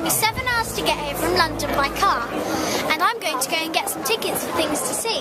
me 7 hours to get here from London by car, and I'm going to go and get some tickets for things to see.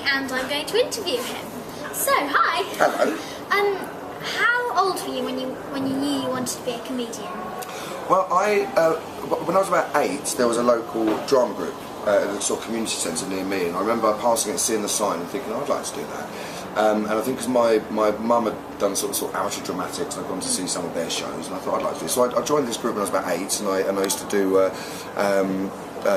And I'm going to interview him. So, hi. Hello. How old were you when you knew you wanted to be a comedian? Well, when I was about 8, there was a local drama group at a sort of community centre near me, and I remember passing it, seeing the sign, and thinking, I'd like to do that. And I think because my mum had done sort of amateur dramatics, and I'd gone to see some of their shows, and I thought I'd like to do it. So I joined this group when I was about 8, and I used to do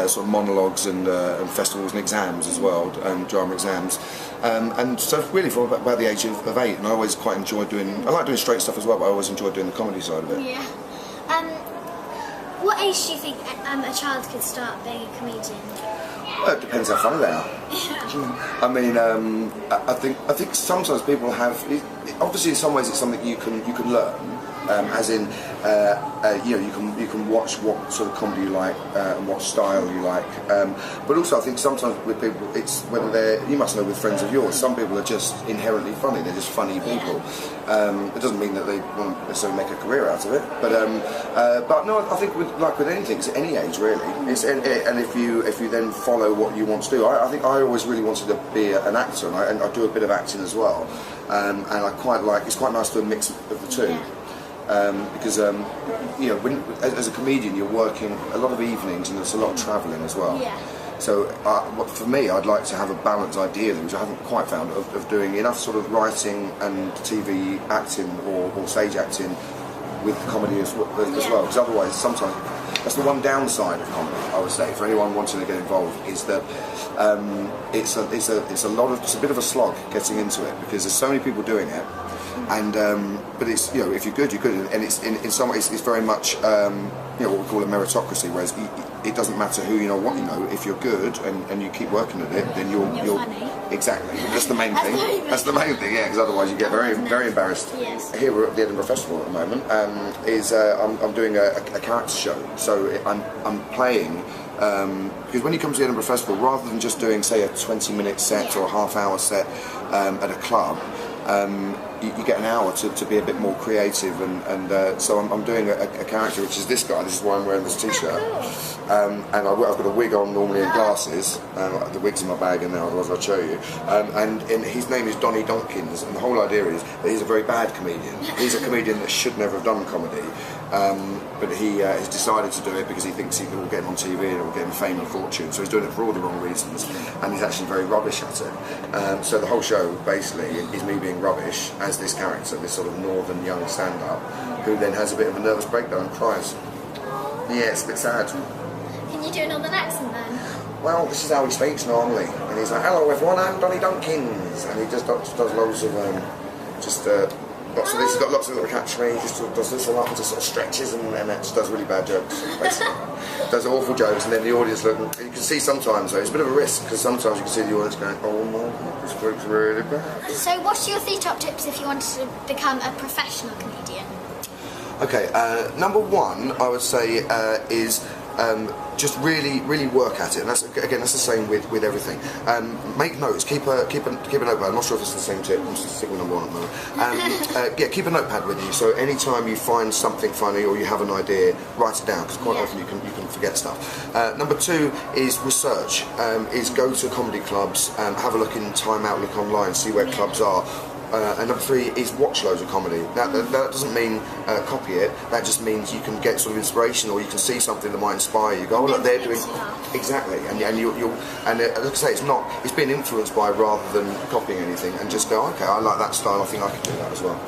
sort of monologues and festivals and exams as well, drama exams, and so really from about the age of 8, and I always quite enjoyed doing. I like doing straight stuff as well, but I always enjoyed doing the comedy side of it. Yeah. What age do you think a child could start being a comedian? Well, it depends how funny they are. Yeah. I mean, I think sometimes people have. Obviously, in some ways, it's something you can learn. As in, you can watch what sort of comedy you like and what style you like. But also, I think sometimes with people, it's whether they're. You must know with friends of yours, some people are just inherently funny. They're just funny people. It doesn't mean that they want to necessarily make a career out of it. But no, I think with anything, it's at any age really. And if you then follow what you want to do, I think I always really wanted to be an actor, and I do a bit of acting as well. And I quite like. It's quite nice to do a mix of the two. Because as a comedian you're working a lot of evenings and there's a lot of travelling as well. Yeah. So for me, I'd like to have a balance ideally, which I haven't quite found, of doing enough sort of writing and TV acting or stage acting with comedy as well. Because otherwise, sometimes that's the one downside of comedy, I would say, for anyone wanting to get involved, is that it's a bit of a slog getting into it, because there's so many people doing it. And but it's, if you're good, you're good, and it's in some ways it's very much what we call a meritocracy, whereas it doesn't matter who you know, what you know. If you're good and you keep working at it, then you're funny. Exactly. That's the main thing. That's the main thing. Yeah, because otherwise you get very embarrassed. Yes. Here we're at the Edinburgh Festival at the moment. I'm doing a character show, so I'm playing. Because when you come to the Edinburgh Festival, rather than just doing, say, a 20-minute set or a half-hour set at a club, you get an hour to be a bit more creative, and so I'm doing a character, which is this guy. This is why I'm wearing this t-shirt, and I've got a wig on normally and glasses. The wig's in my bag in there, otherwise I'll show you. And his name is Donnie Donkins, and the whole idea is that he's a very bad comedian. He's a comedian that should never have done comedy, but he has decided to do it because he thinks it will get him on TV and it will get him fame and fortune. So he's doing it for all the wrong reasons, and he's actually very rubbish at it. So the whole show basically is me being rubbish as this character, this sort of northern young stand-up, who then has a bit of a nervous breakdown and cries. Yeah, it's a bit sad. Can you do a northern accent then? Well, this is how he speaks normally, and he's like, "Hello everyone, I'm Donnie Donkins," and he just does loads of lots of this. He's got lots of little catchphrases. He just sort of does this a lot, and just sort of stretches, and then just does really bad jokes, basically. Does awful jokes, and then the audience look. You can see sometimes though, it's a bit of a risk, because sometimes you can see the audience going, "Oh my God, this joke's really bad." So, what are your 3 top tips if you wanted to become a professional comedian? Okay, number 1, I would say, is just really work at it, and that's the same with everything. Make notes, keep a notepad. I'm not sure if it's the same tip. I'm just sticking with number 1 at the moment. Keep a notepad with you. So anytime you find something funny or you have an idea, write it down, because quite often you can forget stuff. Number 2 is research. Is go to comedy clubs, have a look in Time Outlook online, see where clubs are. And number 3 is watch loads of comedy. That doesn't mean copy it. That just means you can get sort of inspiration, or you can see something that might inspire you. Go, oh look, they're doing exactly, and you'll like I say, it's being influenced by rather than copying anything, and just go, okay, I like that style. I think I can do that as well.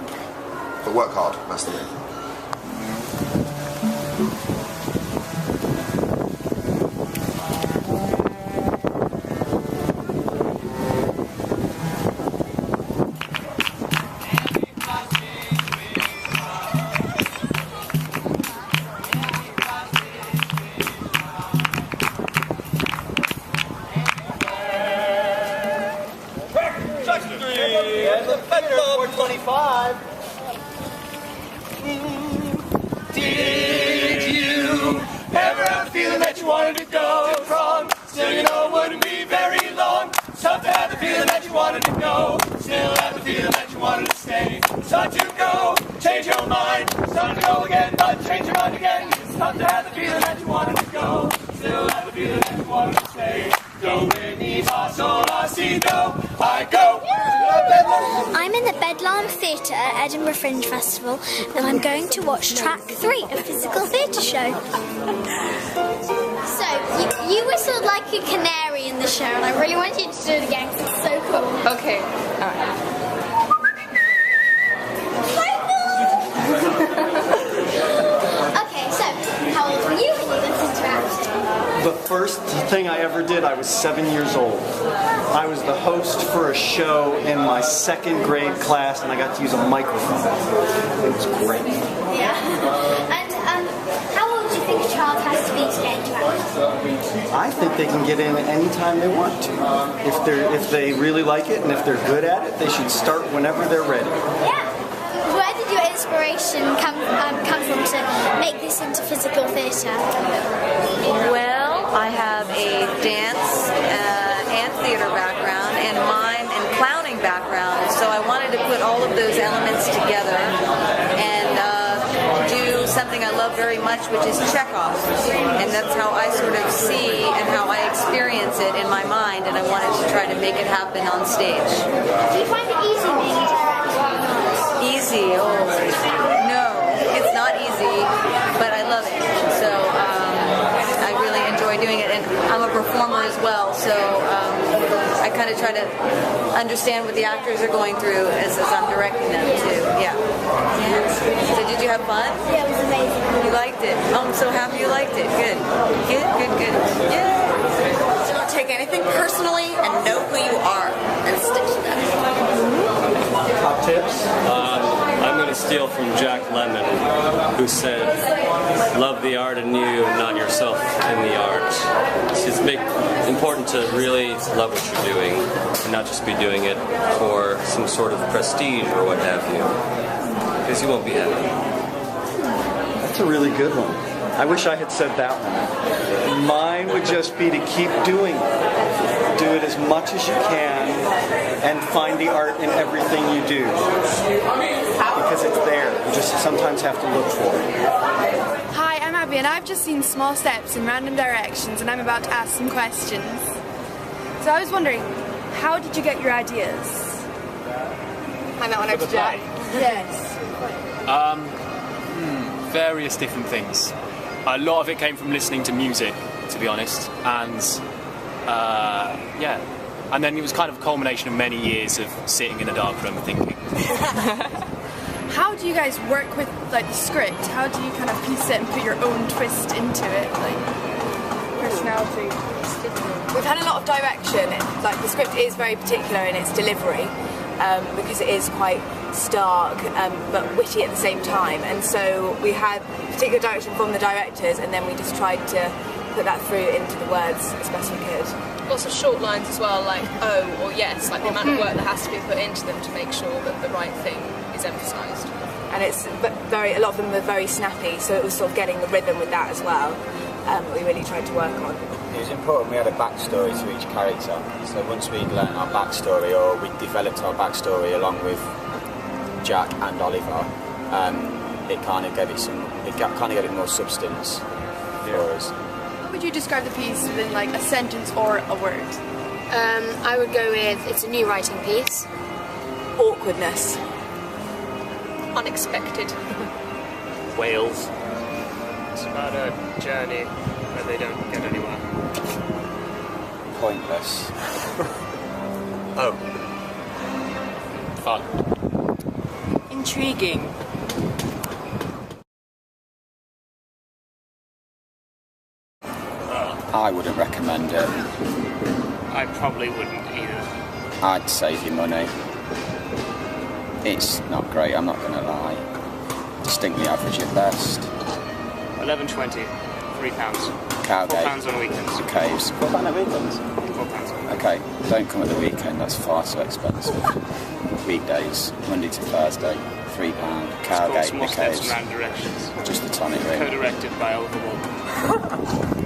But work hard. That's the thing. you wanted to go wrong. Still you know it wouldn't be very long. It's tough to have the feeling that you wanted to go. Still have the feeling that you wanted to stay. It's hard to go, change your mind. It's time to go again, but change your mind again. It's tough to have the feeling that you wanted to go. Still have the feeling that you wanted to stay. Do, re, mi, fa, sol, la, si, do. I go. I'm in the Bedlam Theatre at Edinburgh Fringe Festival, and I'm going to watch track 3, a physical theatre show. So, you whistled like a canary in the show, and I really want you to do it again because it's so cool. Okay, alright. Okay, so, how old were you when you listened to it? The first thing I ever did, I was 7 years old. I was the host for a show in my 2nd grade class, and I got to use a microphone. It was great. Yeah. And how old do you think a child has to be to get into acting? I think they can get in anytime they want to. If they really like it and if they're good at it, they should start whenever they're ready. Yeah. Where did your inspiration come from to make this into physical theatre? Well, I have a dance and theater background and mime and clowning background, so I wanted to put all of those elements together and do something I love very much, which is Chekhov. And that's how I sort of see and how I experience it in my mind, and I wanted to try to make it happen on stage. Do you find it easy being a director? Easy? Oh, no. It's not easy, but I love it. So I really enjoy doing it, and I'm a performer as well, so I kind of try to understand what the actors are going through as I'm directing them too. Yeah. So did you have fun? Yeah, it was amazing. You liked it? Oh, I'm so happy you liked it. Good. Good. Yeah. Do not take anything personally and know who you are and stick to that. Top tips? I'm going to steal from Jack Lemmon, who said, love the art in you, not yourself in the art. It's important to really love what you're doing and not just be doing it for some sort of prestige or what have you, because you won't be happy. That's a really good one. I wish I had said that one. Mine would just be to keep doing it. Do it as much as you can and find the art in everything you do. Because it's there. You just sometimes have to look for it. Hi, I'm Abby, and I've just seen Small Steps in Random Directions, and I'm about to ask some questions. So I was wondering, how did you get your ideas? Hand that one over to Jack. Yes. Various different things. A lot of it came from listening to music, to be honest, and and then it was kind of a culmination of many years of sitting in a dark room and thinking. How do you guys work with the script? How do you kind of piece it and put your own twist into it, personality? We've had a lot of direction. The script is very particular in its delivery because it is quite stark but witty at the same time. And so we had particular direction from the directors, and then we just tried to put that through into the words as best we could. Lots of short lines as well, like oh or yes, the amount of work that has to be put into them to make sure that the right thing is emphasised. And it's a lot of them are very snappy, so it was sort of getting the rhythm with that as well that we really tried to work on. It was important we had a backstory to each character, so once we'd learnt our backstory, or we'd developed our backstory along with Jack and Oliver, it kind of gave it more substance for us. How would you describe the piece within a sentence or a word? I would go with it's a new writing piece. Awkwardness. Unexpected. Wales. It's about a journey where they don't get anywhere. Pointless. Oh. Fun. Intriguing. I wouldn't recommend it. I probably wouldn't either. I'd save your money. It's not great, I'm not going to lie. Distinctly average at best. 11.20, £3. Cowgate. £4 on weekends. Okay, £4 on weekends? £4. Okay, don't come at the weekend, that's far too expensive. Weekdays, Monday to Thursday, £3. Cowgate, Small Steps in Random Directions. just the tonic ring. Co-directed by Oliver Wolf.